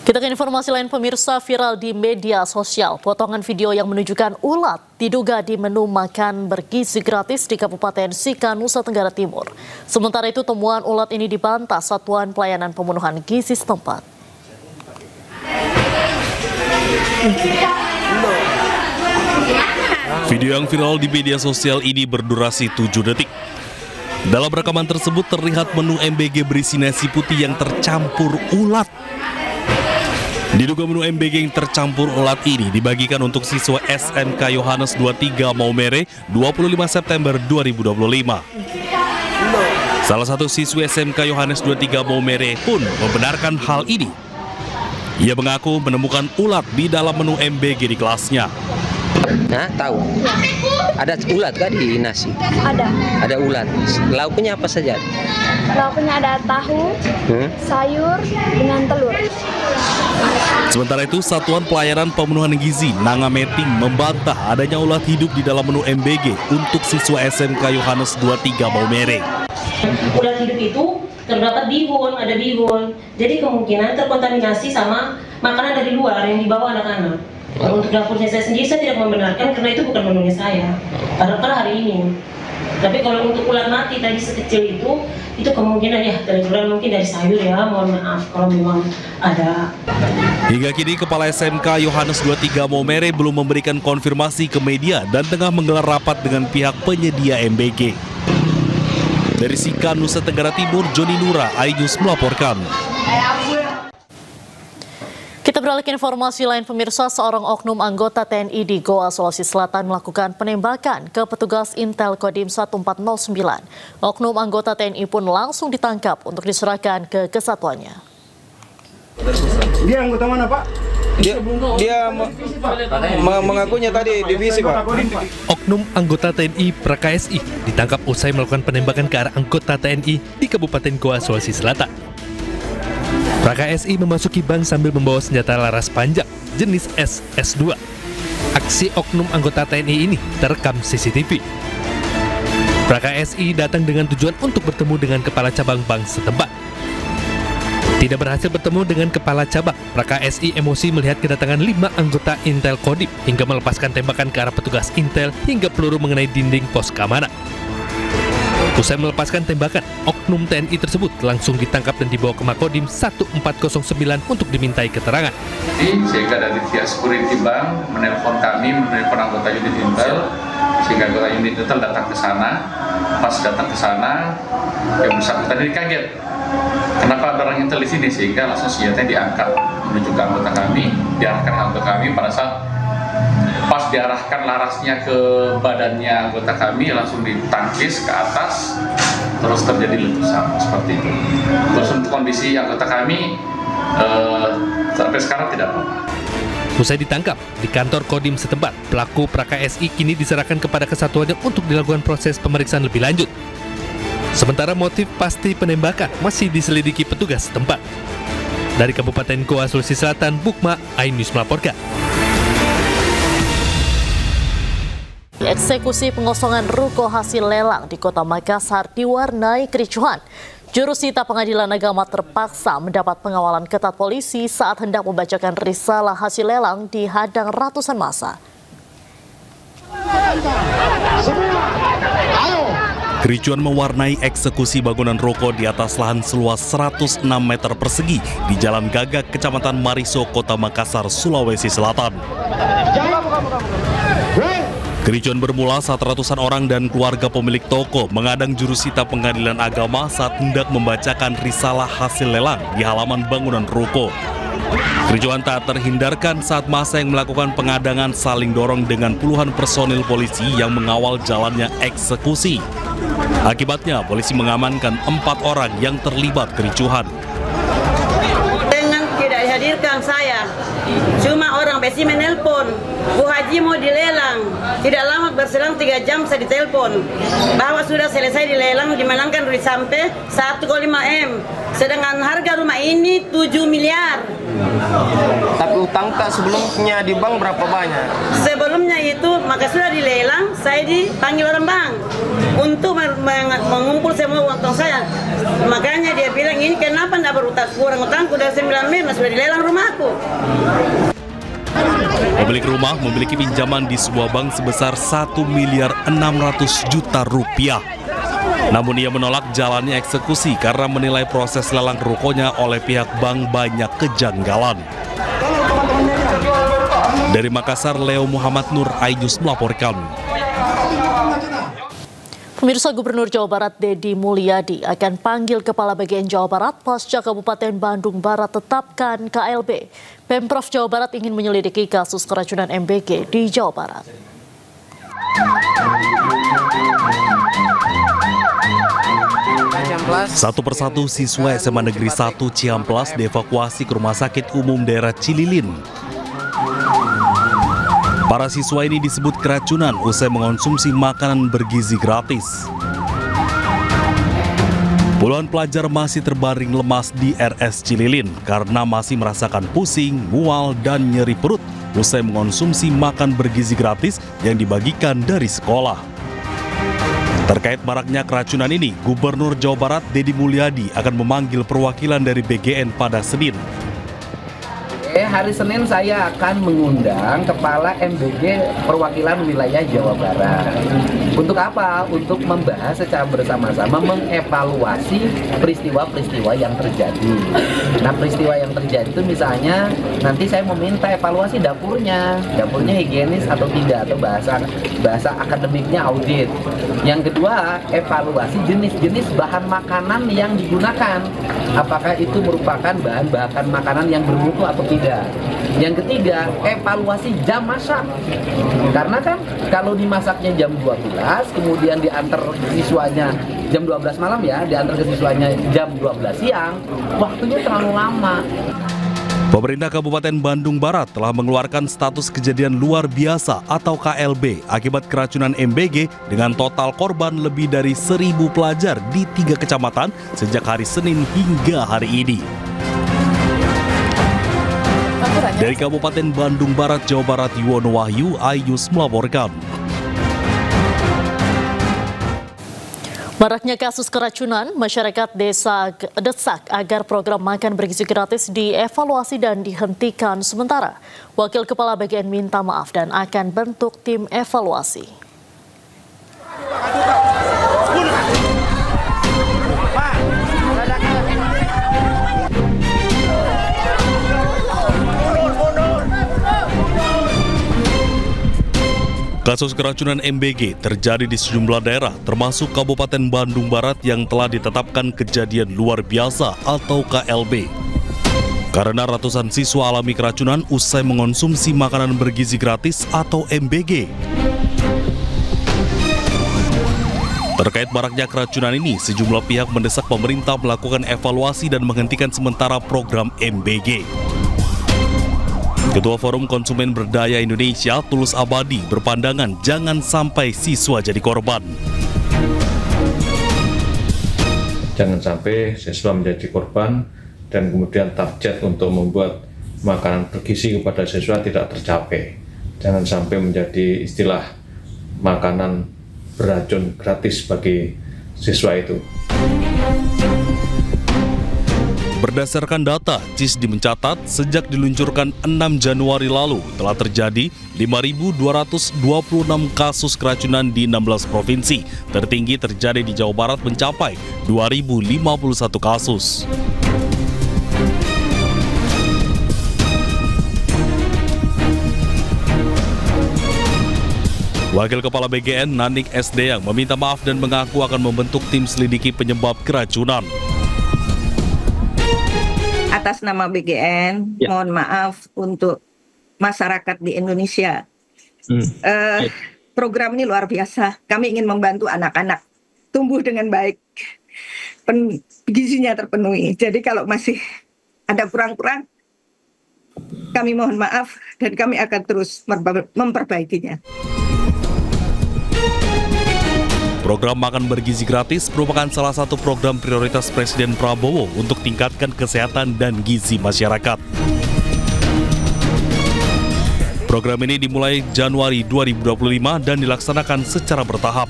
Kita ke informasi lain, pemirsa. Viral di media sosial potongan video yang menunjukkan ulat diduga di menu makan bergizi gratis di Kabupaten Sika, Nusa Tenggara Timur. Sementara itu temuan ulat ini dibantah Satuan Pelayanan Pemenuhan Gizi setempat. Video yang viral di media sosial ini berdurasi 7 detik. Dalam rekaman tersebut terlihat menu MBG berisi nasi putih yang tercampur ulat. Diduga menu MBG yang tercampur ulat ini dibagikan untuk siswa SMK Yohanes 23 Maumere 25 September 2025. Salah satu siswa SMK Yohanes 23 Maumere pun membenarkan hal ini. Ia mengaku menemukan ulat di dalam menu MBG di kelasnya. Nah, tahu. Ada ulat gak di nasi? Ada. Ada ulat. Lauknya apa saja? Lauknya ada tahu, sayur dengan telur. Sementara itu, Satuan Pelayanan Pemenuhan Gizi Nangameting membantah adanya ulat hidup di dalam menu MBG untuk siswa SMK Yohanes 23 Maumere. Ulat hidup itu terdapat bihun, ada bihun. Jadi kemungkinan terkontaminasi sama makanan dari luar yang dibawa anak-anak. Untuk dapurnya saya sendiri, saya tidak membenarkan karena itu bukan menunya saya. Padahal hari ini. Tapi kalau untuk ulat mati tadi sekecil itu kemungkinan ya terjual mungkin dari sayur ya, mohon maaf kalau memang ada. Hingga kini Kepala SMK Yohanes 23 Maumere belum memberikan konfirmasi ke media dan tengah menggelar rapat dengan pihak penyedia MBG. Dari Sika, Nusa Tenggara Timur, Joni Nura, iNews melaporkan. Kita beralih ke informasi lain, pemirsa. Seorang oknum anggota TNI di Goa, Sulawesi Selatan melakukan penembakan ke petugas Intel Kodim 1409. Oknum anggota TNI pun langsung ditangkap untuk diserahkan ke kesatuannya. Dia anggota mana, Pak? Dia mengakunya tadi divisi, Pak. Oknum anggota TNI PRKSI ditangkap usai melakukan penembakan ke arah anggota TNI di Kabupaten Goa, Sulawesi Selatan. PRKSI memasuki bank sambil membawa senjata laras panjang jenis SS2. Aksi oknum anggota TNI ini terekam CCTV. PRKSI datang dengan tujuan untuk bertemu dengan kepala cabang bank setempat. Tidak berhasil bertemu dengan kepala cabang, PRKSI emosi melihat kedatangan 5 anggota Intel Kodim hingga melepaskan tembakan ke arah petugas Intel hingga peluru mengenai dinding pos keamanan. Usai melepaskan tembakan, oknum TNI tersebut langsung ditangkap dan dibawa ke Makodim 1409 untuk dimintai keterangan. Sehingga dari pihak security bank menelpon anggota unit Intel, sehingga anggota unit Intel datang ke sana. Pas datang ke sana, yang bersangkutan ini kaget. Kenapa ada orang Intel di sini? Sehingga langsung senjatanya diangkat menuju ke anggota kami, diarahkan ke anggota kami. Pada saat pas diarahkan larasnya ke badannya anggota kami, langsung ditangkis ke atas, terus terjadi letusan seperti itu. Terus untuk kondisi anggota kami sampai sekarang tidak apa-apa. Usai ditangkap di kantor Kodim setempat, pelaku PRKSI kini diserahkan kepada kesatuannya untuk dilakukan proses pemeriksaan lebih lanjut. Sementara motif pasti penembakan masih diselidiki petugas setempat. Dari Kabupaten Goa, Sulawesi Selatan, Bukma, iNews melaporkan. Eksekusi pengosongan ruko hasil lelang di Kota Makassar diwarnai kericuhan. Jurusita Pengadilan Agama terpaksa mendapat pengawalan ketat polisi saat hendak membacakan risalah hasil lelang di hadang ratusan massa. Kericuhan mewarnai eksekusi bangunan ruko di atas lahan seluas 106 meter persegi di Jalan Gagak, Kecamatan Mariso, Kota Makassar, Sulawesi Selatan. Kericuhan bermula saat ratusan orang dan keluarga pemilik toko mengadang jurusita Pengadilan Agama saat hendak membacakan risalah hasil lelang di halaman bangunan ruko. Kericuhan tak terhindarkan saat massa yang melakukan pengadangan saling dorong dengan puluhan personil polisi yang mengawal jalannya eksekusi. Akibatnya, polisi mengamankan 4 orang yang terlibat kericuhan. Dengan tidak dihadirkan saya, cuma orang Besi menelpon, Bu Haji mau dilelang. Tidak lama berselang 3 jam saya ditelepon bahwa sudah selesai dilelang di Malangkan Rui sampai 1,5 M. Sedangkan harga rumah ini 7 miliar. Tapi utang tak sebelumnya di bank berapa banyak? Sebelumnya itu maka sudah dilelang, saya dipanggil orang bank untuk mengumpul semua uang saya. Makanya dia bilang, ini kenapa tidak berutang, kurang utangku dari 9 miliar sudah dilelang rumahku. Pemilik rumah memiliki pinjaman di sebuah bank sebesar 1 miliar 600 juta rupiah. Namun ia menolak jalannya eksekusi karena menilai proses lelang rukonya oleh pihak bank banyak kejanggalan. Dari Makassar, Leo Muhammad Nur Ainus melaporkan. Pemirsa, Gubernur Jawa Barat Deddy Mulyadi akan panggil Kepala Bagian Jawa Barat pasca Kabupaten Bandung Barat tetapkan KLB. Pemprov Jawa Barat ingin menyelidiki kasus keracunan MBG di Jawa Barat. Satu persatu siswa SMA Negeri 1 Ciamplas dievakuasi ke Rumah Sakit Umum Daerah Cililin. Para siswa ini disebut keracunan usai mengonsumsi makanan bergizi gratis. Puluhan pelajar masih terbaring lemas di RS Cililin karena masih merasakan pusing, mual, dan nyeri perut usai mengonsumsi makan bergizi gratis yang dibagikan dari sekolah. Terkait maraknya keracunan ini, Gubernur Jawa Barat Deddy Mulyadi akan memanggil perwakilan dari BGN pada Senin. Hari Senin saya akan mengundang Kepala MBG Perwakilan Wilayah Jawa Barat. Untuk apa? Untuk membahas secara bersama-sama mengevaluasi peristiwa-peristiwa yang terjadi. Nah, peristiwa yang terjadi itu misalnya nanti saya meminta evaluasi dapurnya higienis atau tidak, atau bahasa akademiknya audit. Yang kedua, evaluasi jenis-jenis bahan makanan yang digunakan. Apakah itu merupakan bahan-bahan makanan yang bermutu atau tidak. Yang ketiga, evaluasi jam masak. Karena kan kalau dimasaknya jam 12, kemudian diantar siswanya jam 12 malam ya, diantar ke siswanya jam 12 siang, waktunya terlalu lama. Pemerintah Kabupaten Bandung Barat telah mengeluarkan status kejadian luar biasa atau KLB akibat keracunan MBG dengan total korban lebih dari 1.000 pelajar di 3 kecamatan sejak hari Senin hingga hari ini. Dari Kabupaten Bandung Barat, Jawa Barat, Yuwono Wahyu, Ainus melaporkan. Maraknya kasus keracunan, masyarakat desa desak agar program makan bergizi gratis dievaluasi dan dihentikan sementara. Wakil Kepala Bagian minta maaf dan akan bentuk tim evaluasi. Kasus keracunan MBG terjadi di sejumlah daerah, termasuk Kabupaten Bandung Barat yang telah ditetapkan kejadian luar biasa atau KLB. Karena ratusan siswa alami keracunan usai mengonsumsi makanan bergizi gratis atau MBG. Terkait maraknya keracunan ini, sejumlah pihak mendesak pemerintah melakukan evaluasi dan menghentikan sementara program MBG. Ketua Forum Konsumen Berdaya Indonesia, Tulus Abadi, berpandangan jangan sampai siswa jadi korban. Jangan sampai siswa menjadi korban dan kemudian target untuk membuat makanan bergizi kepada siswa tidak tercapai. Jangan sampai menjadi istilah makanan beracun gratis bagi siswa itu. Berdasarkan data, CISDI mencatat sejak diluncurkan 6 Januari lalu telah terjadi 5.226 kasus keracunan di 16 provinsi. Tertinggi terjadi di Jawa Barat mencapai 2.051 kasus. Wakil Kepala BGN Nanik SD yang meminta maaf dan mengaku akan membentuk tim selidiki penyebab keracunan. Atas nama BGN, mohon maaf untuk masyarakat di Indonesia. Program ini luar biasa. Kami ingin membantu anak-anak tumbuh dengan baik, gizinya terpenuhi. Jadi kalau masih ada kurang-kurang, kami mohon maaf dan kami akan terus memperbaikinya. Program makan bergizi gratis merupakan salah satu program prioritas Presiden Prabowo untuk tingkatkan kesehatan dan gizi masyarakat. Program ini dimulai Januari 2025 dan dilaksanakan secara bertahap.